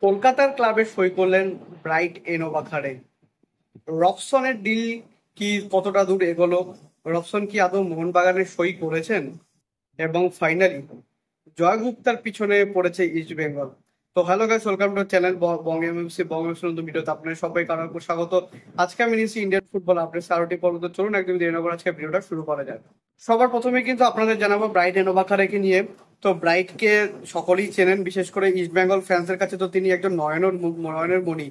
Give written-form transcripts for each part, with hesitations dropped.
কলকাতার ক্লাবে সই করলেন ব্রাইট এনোবাখারে। রবসনের ডিল কি কতটা দূর এগোলো? রবসন কি আদৌ মোহনবাগানে সই করেছেন? এবং ফাইনালি জয় গুপ্তার পিছনে পড়েছে ইস্ট বেঙ্গল। তো hello guys, welcome to channel Bong MMC Bong MMC নতুন ভিডিওতে আপনাদের সবাই কারণ স্বাগত। আজকে আমি নিয়েছি ইন্ডিয়ান ফুটবল আপডেট আরোটি পর্ব। তো চলুন একদম দেরি না করে আজকে ভিডিওটা শুরু করা যায়। সবার প্রথমে কিন্তু আপনাদের জানাবো ব্রাইট এনোবাখারেকে নিয়ে। তো ব্রাইটকে সকলেই চেনেন, বিশেষ করে ইস্ট বেঙ্গল ফ্যান্সের কাছে তো তিনি একজন নয়নের মণি।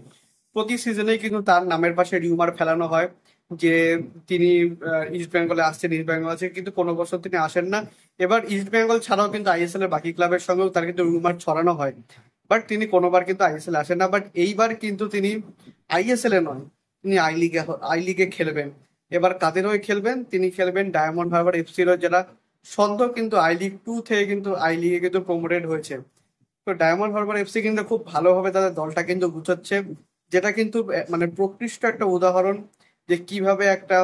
প্রতি সিজনেই কিন্তু তার নামের পাশে রিউমার ফেলানো হয় যে তিনি ইস্ট বেঙ্গলে আসছেন, ইস্ট বেঙ্গল আছে, কিন্তু কোনো বছর তিনি আসেন না। এবার ইস্ট বেঙ্গল ছাড়াও কিন্তু আইএসএল এর বাকি ক্লাবের সঙ্গেও তার কিন্তু রুমার ছড়ানো হয়, বাট তিনি কোনোবার কিন্তু আইএসএল আসেন না। বাট এইবার কিন্তু তিনি আইএসএল এ নয়, তিনি আই লিগে খেলবেন। এবার কাদের হয়ে খেলবেন? তিনি খেলবেন ডায়মন্ড হারবার এফসির হয়ে, যারা সদ্য কিন্তু আই লিগ 2 থেকে কিন্তু আই লিগে কিন্তু প্রমোটেড হয়েছে। তো ডায়মন্ড হারবার এফসি কিন্তু খুব ভালোভাবে তাদের দলটা কিন্তু গুছাচ্ছে, যেটা কিন্তু মানে প্রকৃষ্ট একটা উদাহরণ যে কিভাবে একটা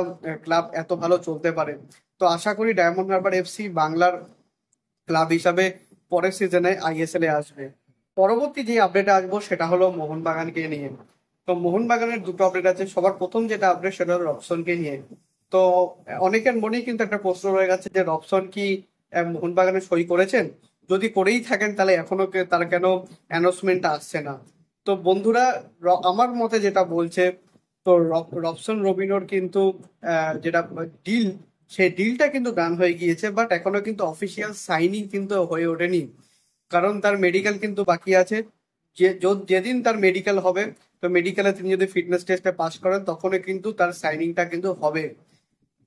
ক্লাব এত ভালো চলতে পারে। তো আশা করি ডায়মন্ড হারবার এফসি বাংলার ক্লাব হিসাবে পরের সিজনে আইএসএল এ আসবে। পরবর্তী যে আপডেট আসবো সেটা হলো মোহনবাগানকে নিয়ে। তো মোহনবাগানের দুটো আপডেট আছে। সবার প্রথম যেটা আপডেট সেটা হলো রবসনকে নিয়ে। তো অনেকের মনেই কিন্তু একটা প্রশ্ন রয়ে গেছে যে রবসন কি মোহনবাগানে সই করেছেন? যদি করেই থাকেন তাহলে এখনো তার কেন অ্যানাউন্সমেন্ট আসছে না? তো বন্ধুরা, আমার মতে যেটা বলছে, তো রবসন রবিনোর কিন্তু যেটা ডিল, সেই ডিলটা কিন্তু ডান হয়ে গিয়েছে, বাট এখনো কিন্তু অফিসিয়াল সাইনিং কিন্তু হয়ে ওঠেনি। কারণ তার মেডিকেল কিন্তু বাকি আছে। যেদিন তার মেডিকেল হবে, তো মেডিকেলে তিনি যদি ফিটনেস টেস্টে পাস করেন তখনই কিন্তু তার সাইনিংটা কিন্তু হবে।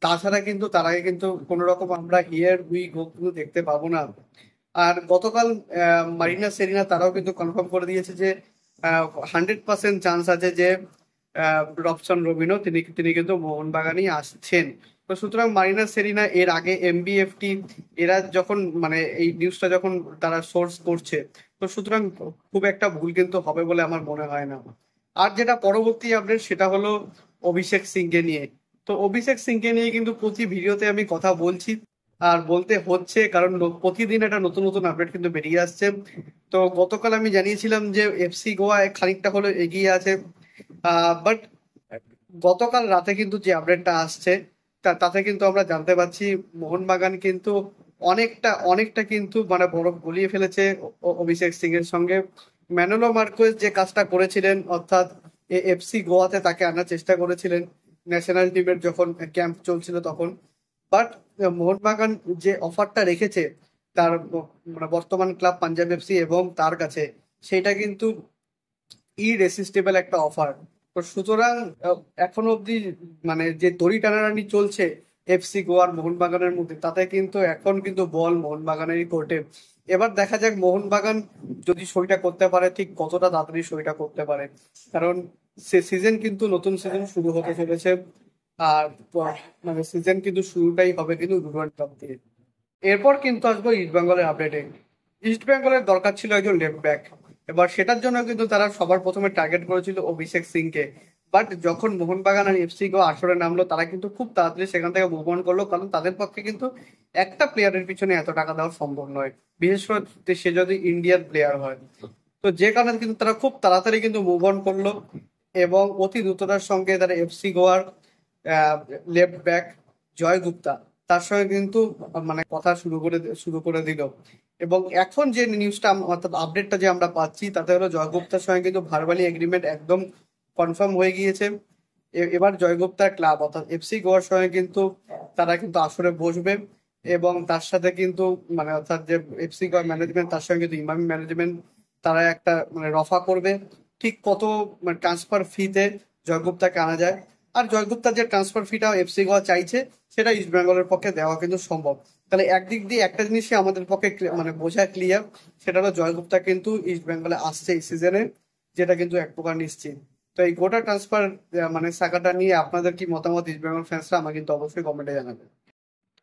তাছাড়া কিন্তু তার আগে কিন্তু কোনো রকম আমরা হিয়ার উই গো কিন্তু দেখতে পাবো না। আর গতকাল মারিনা সেরিনা তারাও কিন্তু কনফার্ম করে দিয়েছে যে 100% চান্স আছে যে রবসন রবিনো তিনি তিনি কিন্তু মোহনবাগানই আসছেন। তো সুতরাং মারিনা সেরিনা এর আগে এমবিএফটি এরা যখন মানে এই নিউজটা যখন তারা সোর্স করছে, তো সুতরাং খুব একটা ভুল কিন্তু হবে বলে আমার মনে হয় না। আর যেটা পরবর্তী আপডেট সেটা হলো অভিষেক সিংকে নিয়ে। তো অভিষেক সিংকে নিয়ে কিন্তু প্রতি ভিডিওতে আমি কথা বলছি আর বলতে হচ্ছে, কারণ প্রতিদিন একটা নতুন নতুন আপডেট কিন্তু বেরিয়ে আসছে। তো গতকাল আমি জানিয়েছিলাম যে এফসি গোয়া খানিকটা হলো এগিয়ে আছে, বাট গতকাল রাতে কিন্তু যে আপডেটটা আসছে তাতে কিন্তু আমরা জানতে পারছি মোহনবাগান কিন্তু অনেকটা অনেকটা কিন্তু মানে বরফ গলিয়ে ফেলেছে অভিষেক সিং এর সঙ্গে। ম্যানুয়েলো মার্কোয়েজ যে কাজটা করেছিলেন, অর্থাৎ এফসি গোয়াতে তাকে আনার চেষ্টা করেছিলেন ন্যাশনাল টিমের যখন ক্যাম্প চলছিল তখন, বাট মোহনবাগান যে অফারটা রেখেছে তার মানে বর্তমান ক্লাব পাঞ্জাব এফসি এবং তার কাছে, সেটা কিন্তু ইরেসিস্টেবল একটা অফার। তো সুতরাং এখনো অব্দি মানে যে দড়ি টানাটানি চলছে এফসি গোয়ার মোহনবাগানের মধ্যে, তাতে কিন্তু এখন কিন্তু বল মোহনবাগানেরই কোর্টে। এবার দেখা যাক মোহনবাগান যদি সইটা করতে পারে ঠিক কতটা তাড়াতাড়ি সইটা করতে পারে, কারণ সে সিজন কিন্তু নতুন সিজন শুরু হতে চলেছে। আর মানে সিজন কিন্তু শুরুটাই হবে কিন্তু ডুরান্ড কাপ দিয়ে। এরপর কিন্তু আসবো ইস্ট বেঙ্গলের আপডেটে। ইস্ট বেঙ্গলের দরকার ছিল একজন লেফট ব্যাক। এবার সেটার জন্য কিন্তু তারা সবার প্রথমে টার্গেট করেছিল অভিষেক সিংকে। বাট যখন মোহনবাগান আর এফসি গো আসরে নামলো, তারা কিন্তু খুব তাড়াতাড়ি সেখান থেকে মুভ অন করলো, কারণ তাদের পক্ষে কিন্তু একটা প্লেয়ারের পিছনে এত টাকা দেওয়া সম্ভব নয়, বিশেষ করে সে যদি ইন্ডিয়ান প্লেয়ার হয়। তো যে কারণে কিন্তু তারা খুব তাড়াতাড়ি কিন্তু মুভ অন করলো এবং অতি দ্রুততার সঙ্গে তারা এফসি গোয়ার লেফট ব্যাক জয় গুপ্তা, তার সঙ্গে কিন্তু মানে কথা শুরু করে দিল। এবং এখন যে নিউজটা অর্থাৎ আপডেটটা যে আমরা পাচ্ছি তাতে হলো জয় গুপ্তার সঙ্গে কিন্তু ভার্বালি এগ্রিমেন্ট একদম কনফার্ম হয়ে গিয়েছে। এবার জয় গুপ্তার ক্লাব অর্থাৎ এফসি গোয়ার সঙ্গে কিন্তু তারা কিন্তু আসরে বসবে এবং তার সাথে কিন্তু মানে অর্থাৎ যে এফসি গোয়ার ম্যানেজমেন্ট তার সঙ্গে কিন্তু ইমামি ম্যানেজমেন্ট তারা একটা মানে রফা করবে ঠিক কত মানে ট্রান্সফার ফিতে জয় গুপ্তাকে আনা যায়। আর জয় গুপ্তার যে ট্রান্সফার ফিটা এফসি গোয়া চাইছে সেটা ইস্ট বেঙ্গলের পক্ষে দেওয়া কিন্তু সম্ভব। তাহলে একদিক দিয়ে একটা জিনিসই আমাদের পক্ষে মানে বোঝা ক্লিয়ার, সেটা হলো জয় গুপ্তা কিন্তু ইস্ট বেঙ্গলে আসছে এই সিজনে, যেটা কিন্তু এক প্রকার নিশ্চিত। তো এই গোটা ট্রান্সফার মানে সাগাটা নিয়ে আপনাদের কি মতামত ইস্ট বেঙ্গল ফ্যান্সরা আমাকে কিন্তু অবশ্যই কমেন্টে জানাবেন।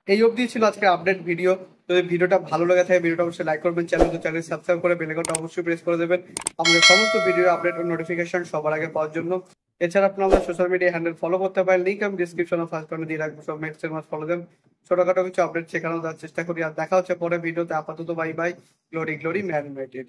এই অবধি ছিল আজকে আপডেট ভিডিও। যদি ভিডিওটা ভালো লেগে থাকে ভিডিওটা অবশ্যই লাইক করবেন, চ্যানেল সাবস্ক্রাইব করে বেল আইকনটা অবশ্যই প্রেস করে দেবেন আমাদের সমস্ত ভিডিও আপডেট ও নোটিফিকেশন সবার আগে পাওয়ার জন্য। এছাড়া আপনারা আমাদের সোশ্যাল মিডিয়া হ্যান্ডেল ফলো করতে পারেন, লিঙ্ক আমি ডিসক্রিপশনে ফার্স্ট কর্নারে দিয়ে রাখবো, সব নেক্সট মাস ফলো দেন। ছোটখাটো কিছু আপডেট শেখানো দেওয়ার চেষ্টা করি। আর দেখা হচ্ছে পরে ভিডিওতে, আপাতত bye bye. Glory glory man United.